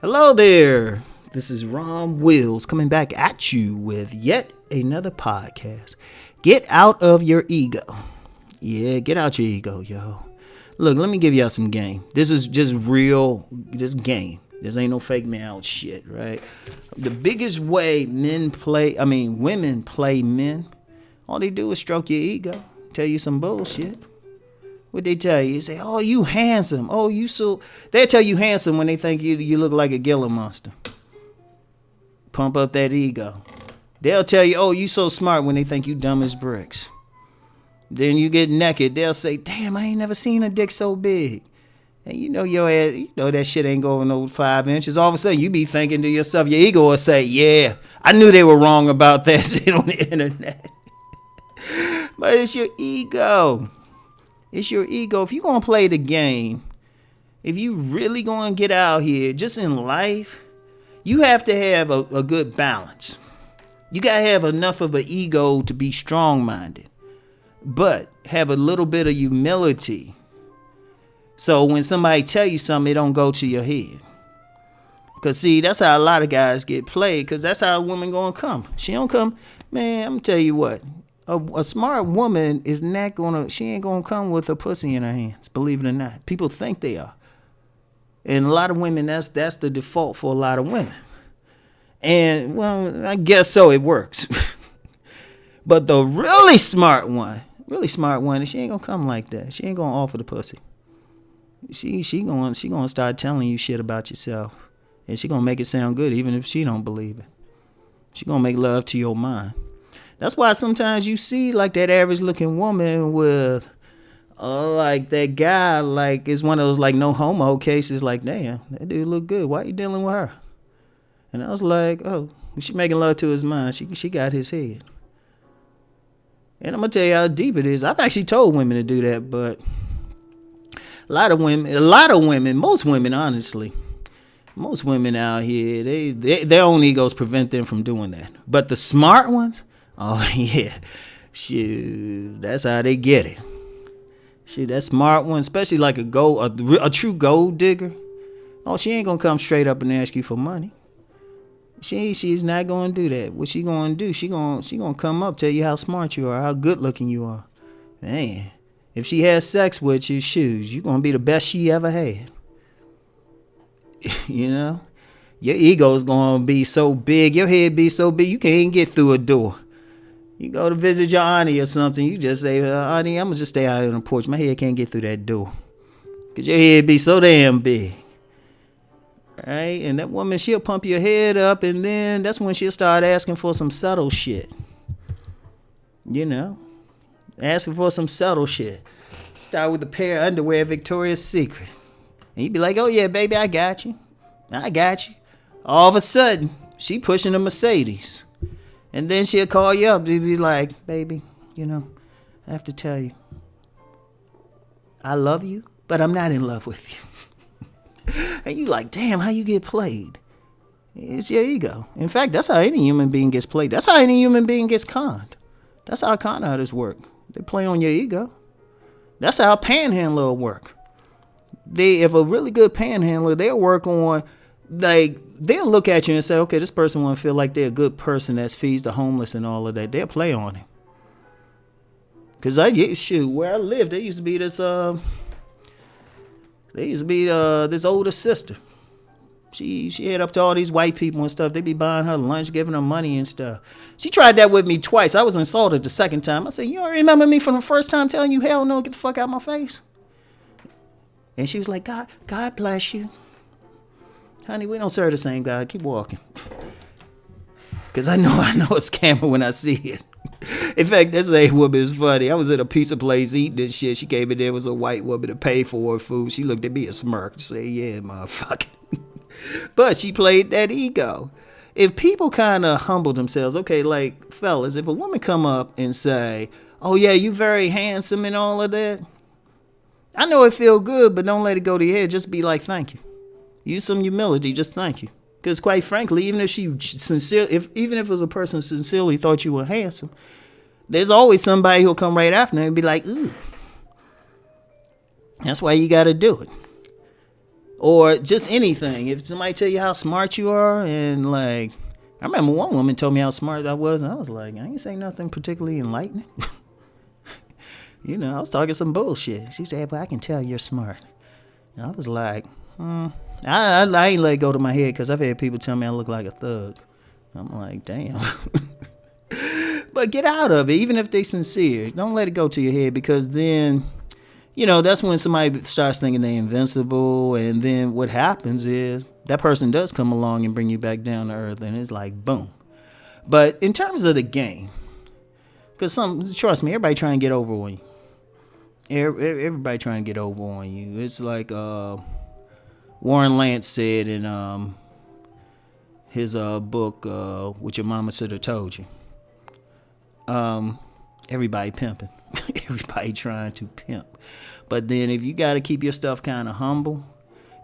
Hello there. This is Rom Wills coming back at you with yet another podcast. Get out of your ego. Yeah, get out your ego, yo. Look, let me give y'all some game. This is just real, this game. This ain't no fake man shit, right? The biggest way women play men, all they do is stroke your ego, tell you some bullshit. What they tell you? They say, oh, you handsome. Oh, you so... They'll tell you handsome when they think you look like a Gila monster. Pump up that ego. They'll tell you, oh, you so smart when they think you dumb as bricks. Then you get naked. They'll say, damn, I ain't never seen a dick so big. And you know your ass, you know that shit ain't going no 5 inches. All of a sudden, you be thinking to yourself, your ego will say, yeah, I knew they were wrong about that shit on the internet. But it's your ego. It's your ego. If you're going to play the game, if you really going to get out here, just in life, you have to have a good balance. You got to have enough of an ego to be strong-minded, but have a little bit of humility. So when somebody tell you something, it don't go to your head. Because, see, that's how a lot of guys get played, because that's how a woman going to come. She don't come, man, I'm going to tell you what. A smart woman is not she ain't gonna come with a pussy in her hands, believe it or not. People think they are. And a lot of women, that's the default for a lot of women. And, well, I guess so, it works. But the really smart one, she ain't gonna come like that. She ain't gonna offer the pussy. She gonna start telling you shit about yourself. And she gonna make it sound good even if she don't believe it. She gonna make love to your mind. That's why sometimes you see like that average looking woman with like that guy, like it's one of those like no homo cases, like, damn, that dude look good. Why you dealing with her? And I was like, oh, she making love to his mind. She got his head. And I'm gonna tell you how deep it is. I've actually told women to do that, but a lot of women, most women, honestly, most women out here, their own egos prevent them from doing that. But the smart ones, oh, yeah. Shoot, that's how they get it. Shoot, that smart one, especially like a true gold digger. Oh, she ain't going to come straight up and ask you for money. She's not going to do that. What she going to do? She going to come up, tell you how smart you are, how good looking you are. Man, if she has sex with you, shoes, you going to be the best she ever had. You know? Your ego's going to be so big, your head be so big, you can't even get through a door. You go to visit your auntie or something, you just say, auntie, I'm going to just stay out on the porch. My head can't get through that door. Because your head be so damn big. Right? And that woman, she'll pump your head up, and then that's when she'll start asking for some subtle shit. You know? Asking for some subtle shit. Start with a pair of underwear, Victoria's Secret. And you be like, oh, yeah, baby, I got you. All of a sudden, she pushing a Mercedes. And then she'll call you up and be like, baby, you know, I have to tell you, I love you, but I'm not in love with you. And you like, damn, how you get played? It's your ego. In fact, that's how any human being gets played. That's how any human being gets conned. That's how con artists work. They play on your ego. That's how a panhandler work. If a really good panhandler, they'll work on, like, they'll look at you and say, okay, this person want to feel like they're a good person that feeds the homeless and all of that. They'll play on it. Because where I lived, there used to be this older sister. She head up to all these white people and stuff. They be buying her lunch, giving her money and stuff. She tried that with me twice. I was insulted the second time. I said, you don't remember me from the first time telling you, hell no, get the fuck out of my face? And she was like, God bless you. Honey, we don't serve the same God. Keep walking. Because I know a scammer when I see it. In fact, this woman is funny. I was at a pizza place eating this shit. She came in there, was a white woman to pay for her food. She looked at me and smirked. Say, yeah, motherfucker. But she played that ego. If people kind of humble themselves, okay, like, fellas, if a woman come up and say, oh, yeah, you very handsome and all of that, I know it feel good, but don't let it go to your head. Just be like, thank you. Use some humility. Just thank you. Because quite frankly, even if it was a person sincerely thought you were handsome, there's always somebody who'll come right after and be like, ooh. That's why you got to do it. Or just anything. If somebody tell you how smart you are, and like, I remember one woman told me how smart I was, and I was like, I ain't say nothing particularly enlightening. I was talking some bullshit. She said, but I can tell you're smart. And I was like, I ain't let it go to my head, because I've had people tell me I look like a thug. I'm like, damn. But get out of it, even if they sincere. Don't let it go to your head, because then, that's when somebody starts thinking they're invincible, and then what happens is that person does come along and bring you back down to earth, and it's like, boom. But in terms of the game, because trust me, everybody trying to get over on you. Everybody trying to get over on you. It's like Warren Lance said in his book, What Your Mama Should Have Told You. Everybody pimping. Everybody trying to pimp. But then if you got to keep your stuff kind of humble,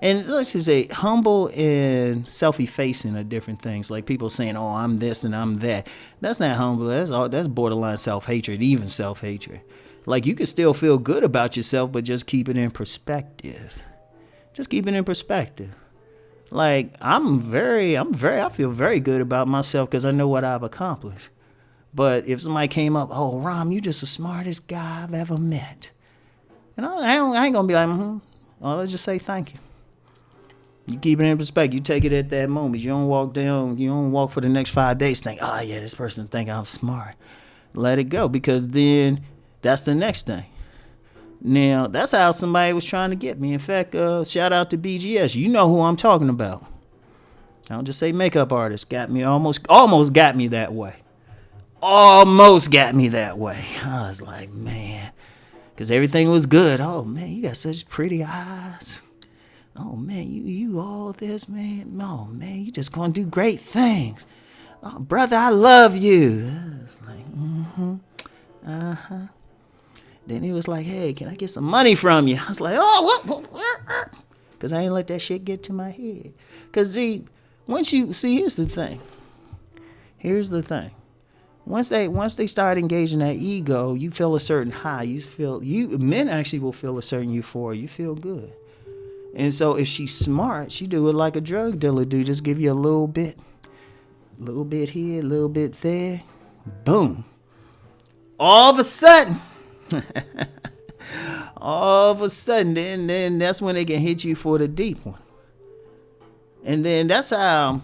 and let's just say humble and self-effacing are different things. Like people saying, oh, I'm this and I'm that. That's not humble. That's borderline self-hatred, even self-hatred. Like, you can still feel good about yourself, but just keep it in perspective. Just keep it in perspective. Like, I feel very good about myself because I know what I've accomplished. But if somebody came up, oh, Rom, you just the smartest guy I've ever met. And I ain't going to be like, Well, let's just say thank you. You keep it in perspective. You take it at that moment. You don't walk for the next 5 days think, oh, yeah, this person think I'm smart. Let it go, because then that's the next thing. Now, that's how somebody was trying to get me. In fact, shout out to BGS. You know who I'm talking about. I don't just say makeup artist. Got me almost got me that way. Almost got me that way. I was like, man, because everything was good. Oh, man, you got such pretty eyes. Oh, man, you all this, man. Oh, man, you just going to do great things. Oh, brother, I love you. I was like, uh-huh. Then he was like, hey, can I get some money from you? I was like, oh, what? Because I ain't let that shit get to my head. Because, here's the thing. Here's the thing. Once they start engaging that ego, you feel a certain high. Men actually will feel a certain euphoria. You feel good. And so if she's smart, she do it like a drug dealer do. Just give you a little bit here, a little bit there. Boom. All of a sudden, then that's when they can hit you for the deep one. And then that's how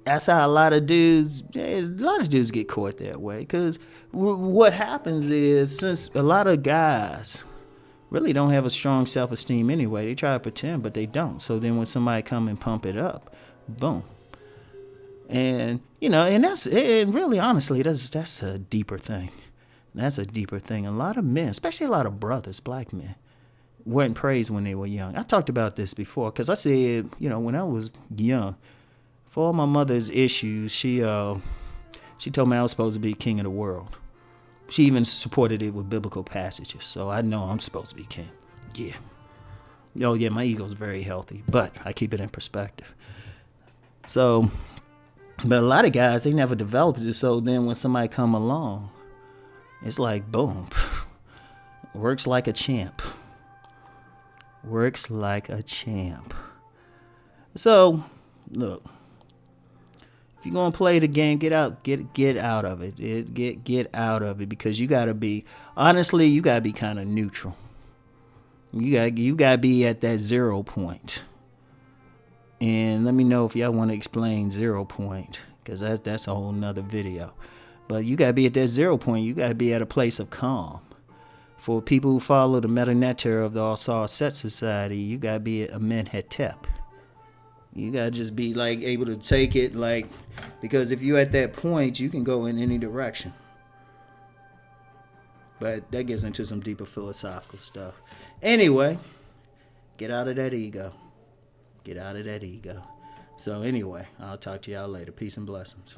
a lot of dudes get caught that way. Because what happens is, since a lot of guys really don't have a strong self-esteem anyway, they try to pretend, but they don't. So then when somebody come and pump it up, boom. And, and really, honestly, that's a deeper thing. That's a deeper thing. A lot of men, especially a lot of brothers, black men, weren't praised when they were young. I talked about this before, because I said, when I was young, for all my mother's issues, she told me I was supposed to be king of the world. She even supported it with biblical passages. So I know I'm supposed to be king. Yeah. Oh, yeah, my ego's very healthy, but I keep it in perspective. So, but a lot of guys, they never developed it. So then when somebody come along, it's like, boom. Works like a champ. Works like a champ. So, look. If you're going to play the game, get out of it. Get out of it, because you got to be kind of neutral. You got to be at that 0 point. And let me know if y'all want to explain 0 point, because that's a whole nother video. But you got to be at that 0 point. You got to be at a place of calm. For people who follow the meta-nectar of the All-Saw Set Society, you got to be at a Menhetep. You got to just be able to take it, because if you're at that point, you can go in any direction. But that gets into some deeper philosophical stuff. Anyway, get out of that ego. Get out of that ego. So anyway, I'll talk to y'all later. Peace and blessings.